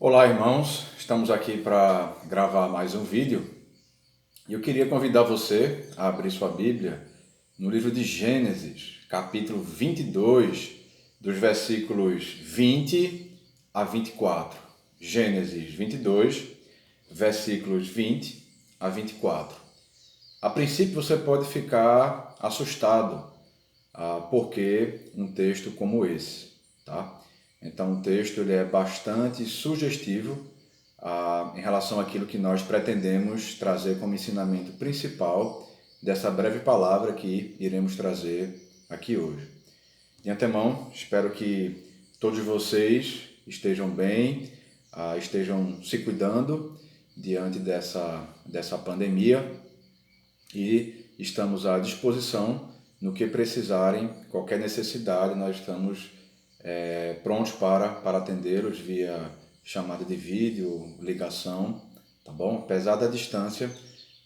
Olá, irmãos. Estamos aqui para gravar mais um vídeo e eu queria convidar você a abrir sua Bíblia no livro de Gênesis, capítulo 22, dos versículos 20 a 24. Gênesis 22, versículos 20 a 24. A princípio você pode ficar assustado porque um texto como esse, tá? Então o texto ele é bastante sugestivo em relação àquilo que nós pretendemos trazer como ensinamento principal dessa breve palavra que iremos trazer aqui hoje. De antemão, espero que todos vocês estejam bem, estejam se cuidando diante dessa pandemia e estamos à disposição no que precisarem, qualquer necessidade, nós estamos prontos para atendê-los via chamada de vídeo, ligação, tá bom? Apesar da distância,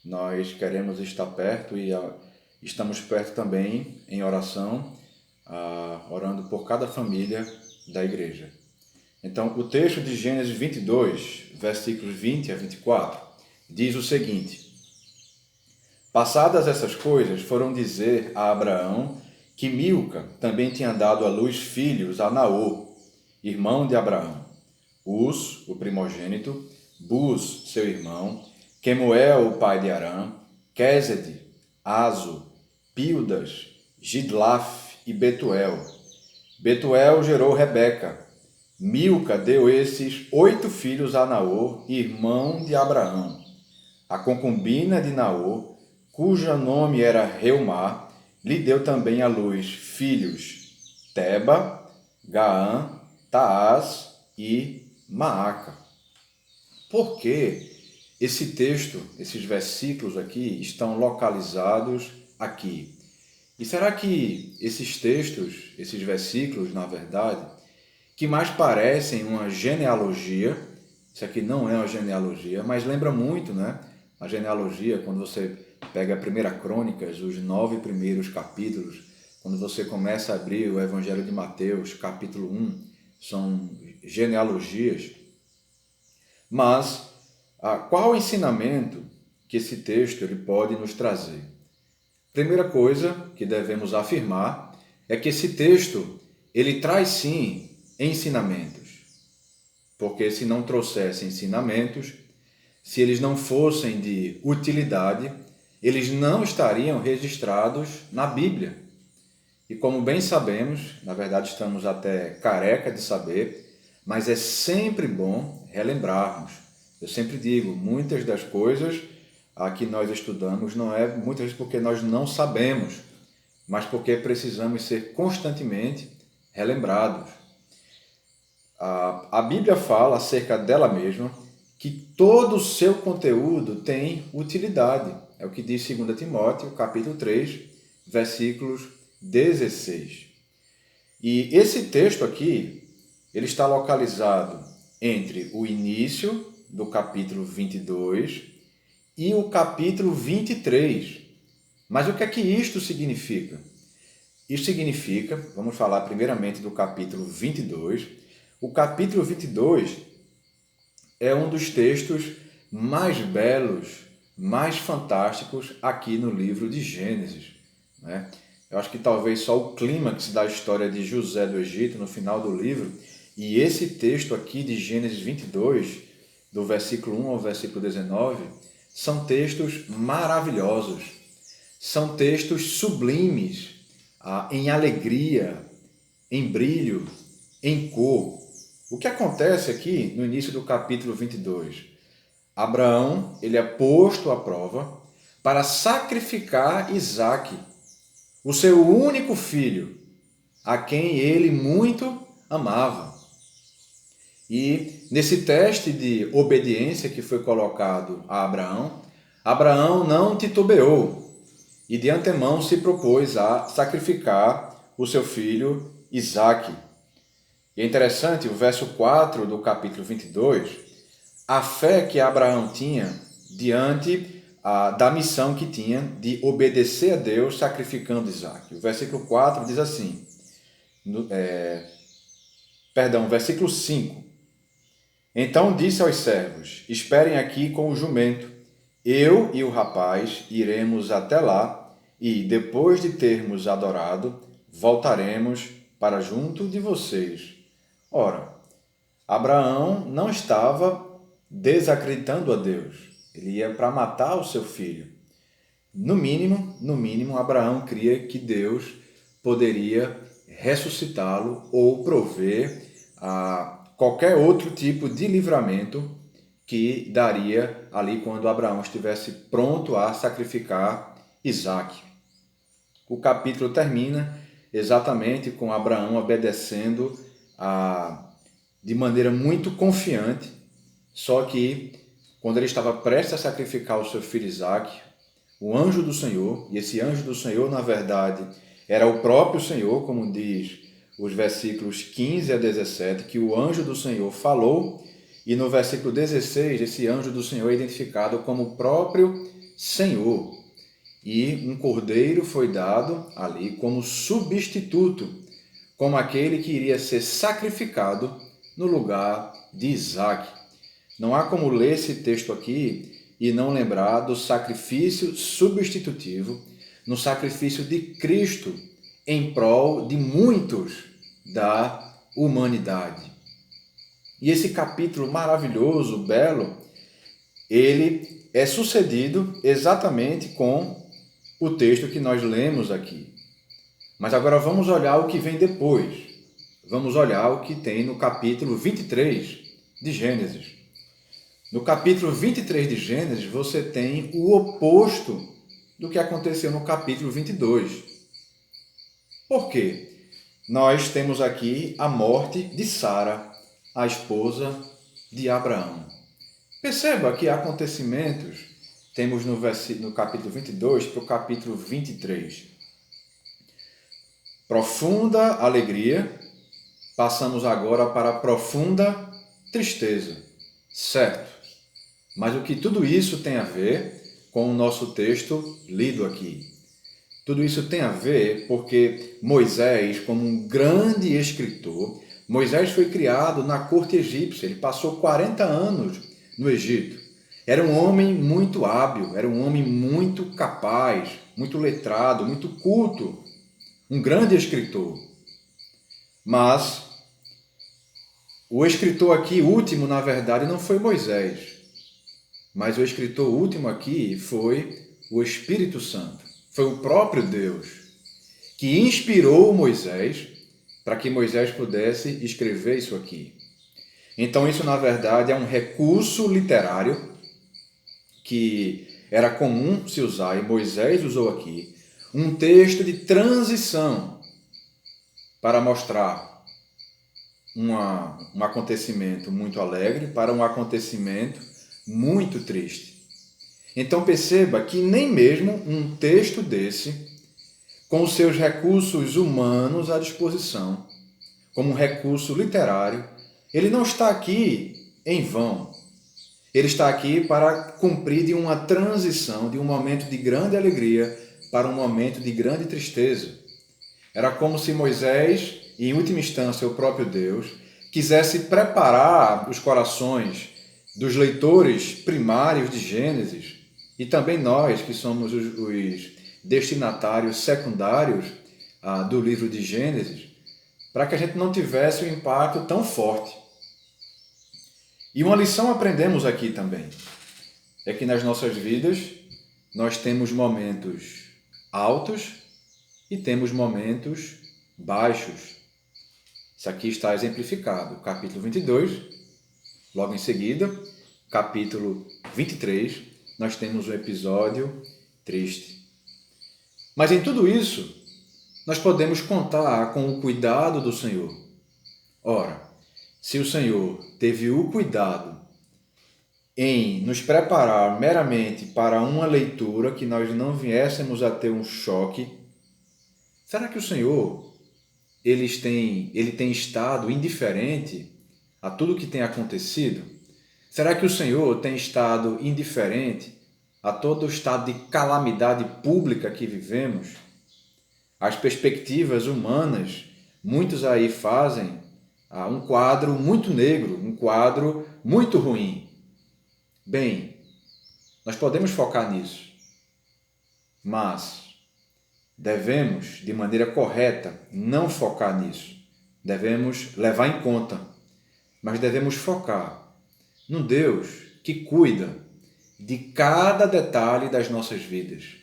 nós queremos estar perto e estamos perto também em oração, orando por cada família da igreja. Então, o texto de Gênesis 22, versículos 20 a 24, diz o seguinte: Passadas essas coisas, foram dizer a Abraão que Milca também tinha dado à luz filhos a Naor, irmão de Abraão, Uz, o primogênito, Buz, seu irmão, Quemuel, o pai de Arã, Quésede, Azo, Pildas, Gidlaf e Betuel. Betuel gerou Rebeca. Milca deu esses 8 filhos a Naor, irmão de Abraão. A concubina de Naor, cujo nome era Reumá, lhe deu também à luz filhos Teba, Gaã, Taás e Maaca. Por que esse texto, esses versículos aqui, estão localizados aqui? E será que esses textos, esses versículos, na verdade, que mais parecem uma genealogia, isso aqui não é uma genealogia, mas lembra muito, né? A genealogia, quando você pega a primeira Crônicas, os 9 primeiros capítulos, quando você começa a abrir o Evangelho de Mateus, capítulo 1, são genealogias. Mas qual o ensinamento que esse texto ele pode nos trazer? Primeira coisa que devemos afirmar é que esse texto ele traz sim ensinamentos. Porque se não trouxesse ensinamentos, se eles não fossem de utilidade, eles não estariam registrados na Bíblia. E como bem sabemos, na verdade estamos até careca de saber, mas é sempre bom relembrarmos. Eu sempre digo, muitas das coisas que nós estudamos não é muitas vezes porque nós não sabemos, mas porque precisamos ser constantemente relembrados. A Bíblia fala acerca dela mesma que todo o seu conteúdo tem utilidade. É o que diz 2 Timóteo, capítulo 3, versículos 16. E esse texto aqui, ele está localizado entre o início do capítulo 22 e o capítulo 23. Mas o que é que isto significa? Isso significa, vamos falar primeiramente do capítulo 22. O capítulo 22 é um dos textos mais belos, mais fantásticos aqui no livro de Gênesis, né? Eu acho que talvez só o clímax da história de José do Egito no final do livro e esse texto aqui de Gênesis 22, do versículo 1 ao versículo 19, são textos maravilhosos, são textos sublimes, em alegria, em brilho, em cor. O que acontece aqui no início do capítulo 22? Abraão ele é posto à prova para sacrificar Isaque, o seu único filho, a quem ele muito amava. E nesse teste de obediência que foi colocado a Abraão, Abraão não titubeou e de antemão se propôs a sacrificar o seu filho Isaque. E é interessante, o verso 4 do capítulo 22, a fé que Abraão tinha diante da missão que tinha de obedecer a Deus sacrificando Isaque. O versículo 4 diz assim, versículo 5. Então disse aos servos: esperem aqui com o jumento. Eu e o rapaz iremos até lá e, depois de termos adorado, voltaremos para junto de vocês. Ora, Abraão não estava desacreditando a Deus. Ele ia para matar o seu filho. No mínimo, Abraão cria que Deus poderia ressuscitá-lo ou prover qualquer outro tipo de livramento que daria ali quando Abraão estivesse pronto a sacrificar Isaque. O capítulo termina exatamente com Abraão obedecendo de maneira muito confiante, só que quando ele estava prestes a sacrificar o seu filho Isaque, o anjo do Senhor, e esse anjo do Senhor, na verdade, era o próprio Senhor, como diz os versículos 15 a 17, que o anjo do Senhor falou, e no versículo 16, esse anjo do Senhor é identificado como o próprio Senhor. E um cordeiro foi dado ali como substituto, como aquele que iria ser sacrificado no lugar de Isaque. Não há como ler esse texto aqui e não lembrar do sacrifício substitutivo, no sacrifício de Cristo em prol de muitos da humanidade. E esse capítulo maravilhoso, belo, ele é sucedido exatamente com o texto que nós lemos aqui. Mas agora vamos olhar o que vem depois. Vamos olhar o que tem no capítulo 23 de Gênesis. No capítulo 23 de Gênesis, você tem o oposto do que aconteceu no capítulo 22. Por quê? Nós temos aqui a morte de Sara, a esposa de Abraão. Perceba que acontecimentos temos no capítulo 22 para o capítulo 23. Profunda alegria, passamos agora para profunda tristeza. Certo. Mas o que tudo isso tem a ver com o nosso texto lido aqui? Tudo isso tem a ver porque Moisés, como um grande escritor, Moisés foi criado na corte egípcia, ele passou 40 anos no Egito. Era um homem muito hábil, era um homem muito capaz, muito letrado, muito culto, um grande escritor. Mas o escritor aqui último, na verdade, não foi Moisés, mas o escritor último aqui foi o Espírito Santo. Foi o próprio Deus que inspirou Moisés para que Moisés pudesse escrever isso aqui. Então isso, na verdade, é um recurso literário que era comum se usar, e Moisés usou aqui, um texto de transição para mostrar um acontecimento muito alegre para um acontecimento muito triste. Então perceba que nem mesmo um texto desse, com os seus recursos humanos à disposição, como um recurso literário, ele não está aqui em vão. Ele está aqui para cumprir de uma transição, de um momento de grande alegria para um momento de grande tristeza. Era como se Moisés, e em última instância o próprio Deus, quisesse preparar os corações dos leitores primários de Gênesis, e também nós, que somos os destinatários secundários do livro de Gênesis, para que a gente não tivesse um impacto tão forte. E uma lição aprendemos aqui também, é que nas nossas vidas nós temos momentos altos e temos momentos baixos. Isso aqui está exemplificado. Capítulo 22, logo em seguida, capítulo 23, nós temos um episódio triste. Mas em tudo isso, nós podemos contar com o cuidado do Senhor. Ora, se o Senhor teve o cuidado em nos preparar meramente para uma leitura, que nós não viéssemos a ter um choque, será que o Senhor ele tem estado indiferente a tudo que tem acontecido? Será que o Senhor tem estado indiferente a todo o estado de calamidade pública que vivemos? As perspectivas humanas, muitos aí fazem um quadro muito negro, um quadro muito ruim. Bem, nós podemos focar nisso, mas devemos, de maneira correta, não focar nisso. Devemos levar em conta, mas devemos focar no Deus que cuida de cada detalhe das nossas vidas.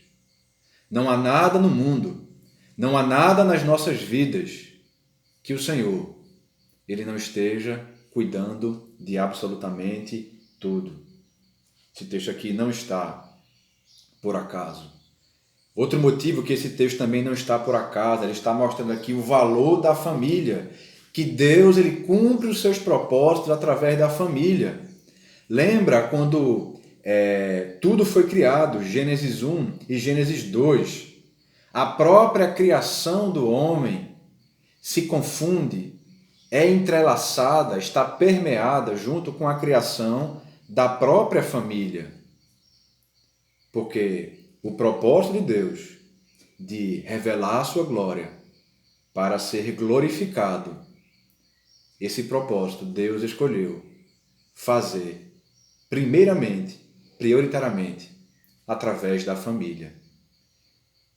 Não há nada no mundo, não há nada nas nossas vidas que o Senhor, Ele não esteja cuidando de absolutamente tudo. Esse texto aqui não está por acaso. Outro motivo que esse texto também não está por acaso, ele está mostrando aqui o valor da família, que Deus ele cumpre os seus propósitos através da família. Lembra quando tudo foi criado, Gênesis 1 e Gênesis 2. A própria criação do homem se confunde, é entrelaçada, está permeada junto com a criação da própria família. Porque o propósito de Deus de revelar a sua glória para ser glorificado, esse propósito Deus escolheu fazer primeiramente, prioritariamente, através da família.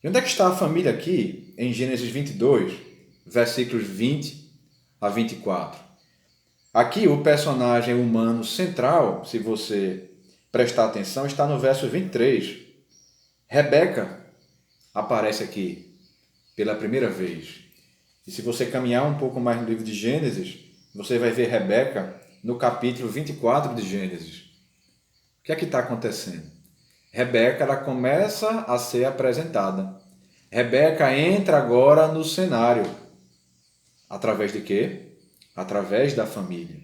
E onde é que está a família aqui? Em Gênesis 22, versículos 20 a 24. Aqui o personagem humano central, se você prestar atenção, está no verso 23. Rebeca aparece aqui pela primeira vez. E se você caminhar um pouco mais no livro de Gênesis, você vai ver Rebeca no capítulo 24 de Gênesis. O que é que está acontecendo? Rebeca ela começa a ser apresentada. Rebeca entra agora no cenário. Através de quê? Através da família.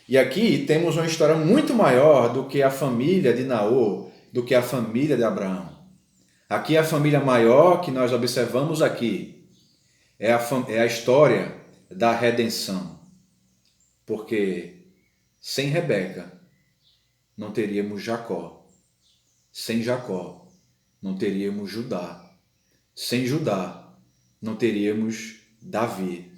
E aqui temos uma história muito maior do que a família de Naor, do que a família de Abraão. Aqui a família maior que nós observamos aqui é a história da redenção. Porque sem Rebeca não teríamos Jacó. Sem Jacó não teríamos Judá. Sem Judá não teríamos Davi.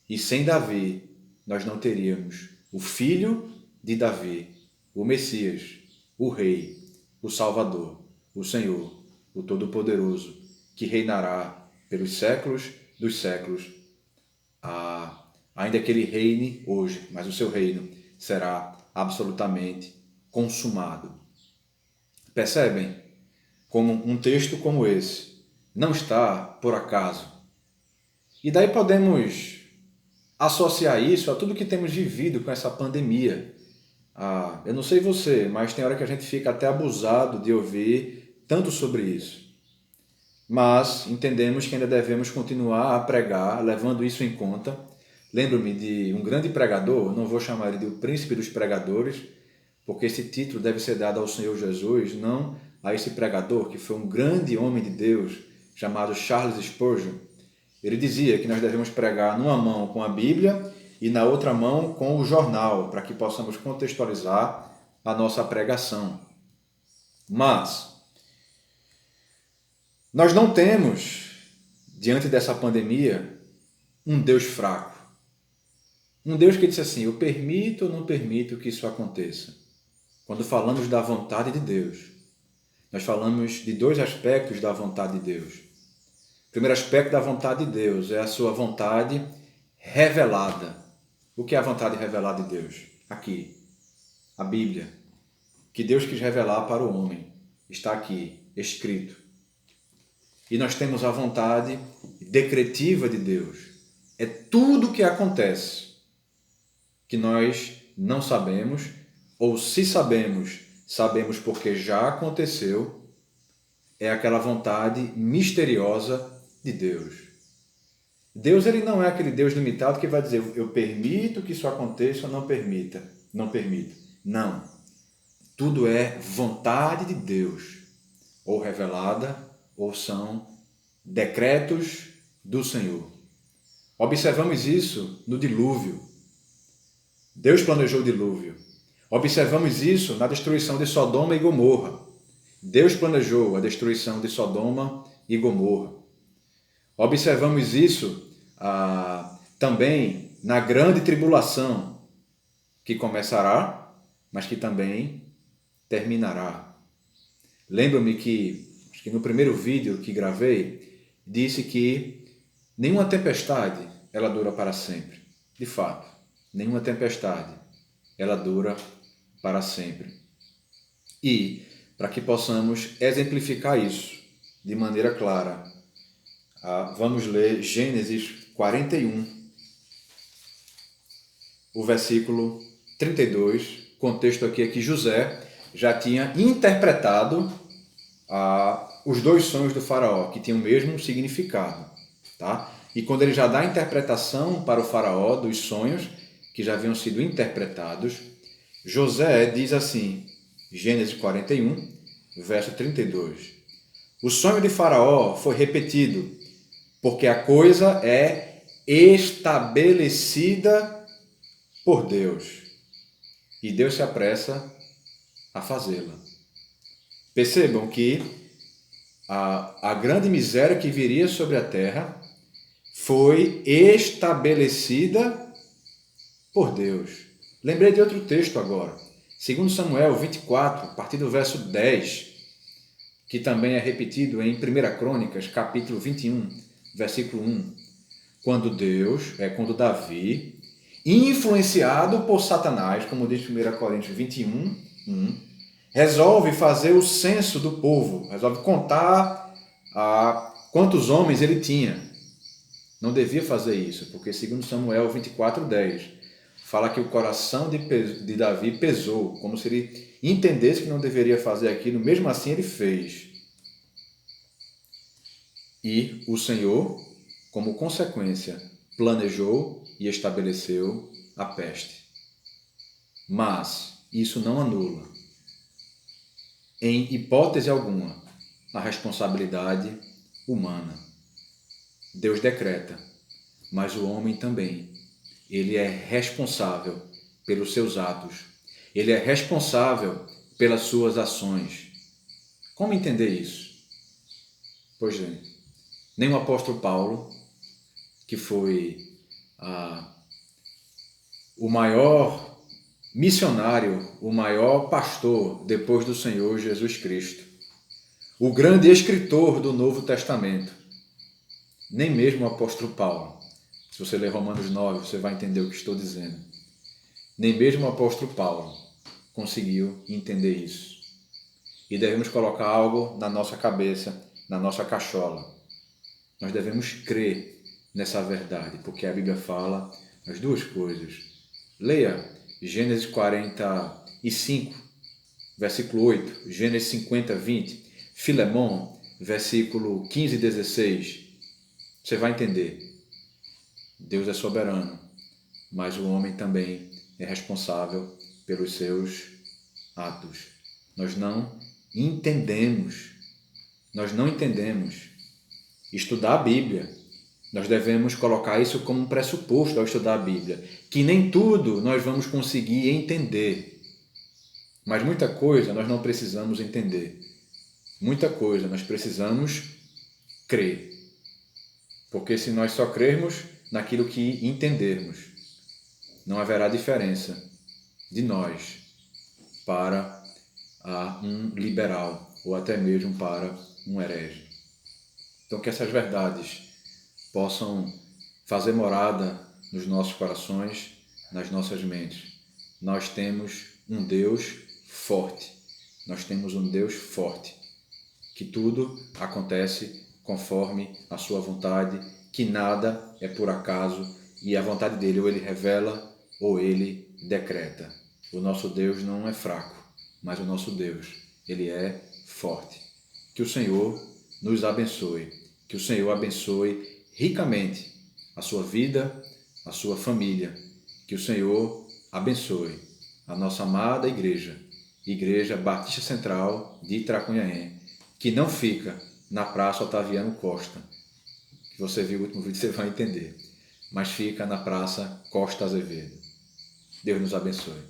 E sem Davi nós não teríamos o filho de Davi, o Messias, o Rei, o Salvador, o Senhor, o Todo-Poderoso, que reinará pelos séculos dos séculos, ainda que ele reine hoje, mas o seu reino será absolutamente consumado. Percebem como um texto como esse não está por acaso? E daí podemos associar isso a tudo que temos vivido com essa pandemia. Eu não sei você, mas tem hora que a gente fica até abusado de ouvir tanto sobre isso. Mas entendemos que ainda devemos continuar a pregar, levando isso em conta. Lembro-me de um grande pregador, não vou chamar ele de o príncipe dos pregadores, porque esse título deve ser dado ao Senhor Jesus, não a esse pregador, que foi um grande homem de Deus, chamado Charles Spurgeon. Ele dizia que nós devemos pregar numa mão com a Bíblia e na outra mão com o jornal, para que possamos contextualizar a nossa pregação. Mas nós não temos, diante dessa pandemia, um Deus fraco. Um Deus que disse assim, eu permito ou não permito que isso aconteça. Quando falamos da vontade de Deus, nós falamos de dois aspectos da vontade de Deus. O primeiro aspecto da vontade de Deus é a sua vontade revelada. O que é a vontade revelada de Deus? Aqui, a Bíblia, que Deus quis revelar para o homem, está aqui, escrito. E nós temos a vontade decretiva de Deus. É tudo o que acontece que nós não sabemos, ou se sabemos, sabemos porque já aconteceu, é aquela vontade misteriosa de Deus. Deus ele não é aquele Deus limitado que vai dizer eu permito que isso aconteça ou não permita. Não permita. Não. Tudo é vontade de Deus, ou revelada, ou são decretos do Senhor. Observamos isso no dilúvio. Deus planejou o dilúvio. Observamos isso na destruição de Sodoma e Gomorra. Deus planejou a destruição de Sodoma e Gomorra. Observamos isso também na grande tribulação, que começará, mas que também terminará. Lembro-me que, acho que no primeiro vídeo que gravei, disse que nenhuma tempestade ela dura para sempre. De fato, nenhuma tempestade ela dura para sempre. E, para que possamos exemplificar isso de maneira clara, vamos ler Gênesis 41, o versículo 32. O contexto aqui é que José já tinha interpretado os dois sonhos do faraó, que tinham o mesmo significado. Tá? E quando ele já dá a interpretação para o faraó dos sonhos que já haviam sido interpretados, José diz assim, Gênesis 41, verso 32. O sonho de faraó foi repetido, porque a coisa é estabelecida por Deus. E Deus se apressa a fazê-la. Percebam que a grande miséria que viria sobre a terra foi estabelecida por Deus. Lembrei de outro texto agora. 2 Samuel 24, a partir do verso 10, que também é repetido em 1 Crônicas, capítulo 21, versículo 1. Quando Davi, influenciado por Satanás, como diz 1 Coríntios 21, 1, resolve fazer o censo do povo, resolve contar quantos homens ele tinha. Não devia fazer isso, porque 2 Samuel 24, 10, fala que o coração de Davi pesou, como se ele entendesse que não deveria fazer aquilo, mesmo assim ele fez. E o Senhor, como consequência, planejou e estabeleceu a peste. Mas isso não anula, em hipótese alguma, a responsabilidade humana. Deus decreta, mas o homem também. Ele é responsável pelos seus atos. Ele é responsável pelas suas ações. Como entender isso? Pois bem, nem o apóstolo Paulo, que foi o maior missionário, o maior pastor depois do Senhor Jesus Cristo, o grande escritor do Novo Testamento, nem mesmo o apóstolo Paulo, se você ler Romanos 9, você vai entender o que estou dizendo, nem mesmo o apóstolo Paulo conseguiu entender isso. E devemos colocar algo na nossa cabeça, na nossa cachola. Nós devemos crer nessa verdade, porque a Bíblia fala as duas coisas. Leia Gênesis 45, versículo 8, Gênesis 50, 20, Filemão, versículo 15 e 16. Você vai entender. Deus é soberano, mas o homem também é responsável pelos seus atos. Nós não entendemos. Estudar a Bíblia. Nós devemos colocar isso como um pressuposto ao estudar a Bíblia, que nem tudo nós vamos conseguir entender. Mas muita coisa nós não precisamos entender. Muita coisa nós precisamos crer. Porque se nós só crermos naquilo que entendermos, não haverá diferença de nós para um liberal ou até mesmo para um herege. Então que essas verdades possam fazer morada nos nossos corações, nas nossas mentes. Nós temos um Deus forte. Nós temos um Deus forte. Que tudo acontece conforme a sua vontade, que nada é por acaso e a vontade dele ou ele revela ou ele decreta. O nosso Deus não é fraco, mas o nosso Deus, ele é forte. Que o Senhor nos abençoe, que o Senhor abençoe ricamente a sua vida, a sua família. Que o Senhor abençoe a nossa amada igreja, Igreja Batista Central de Tracunhaém, que não fica na Praça Otaviano Costa, que você viu o último vídeo, você vai entender, mas fica na Praça Costa Azevedo. Deus nos abençoe.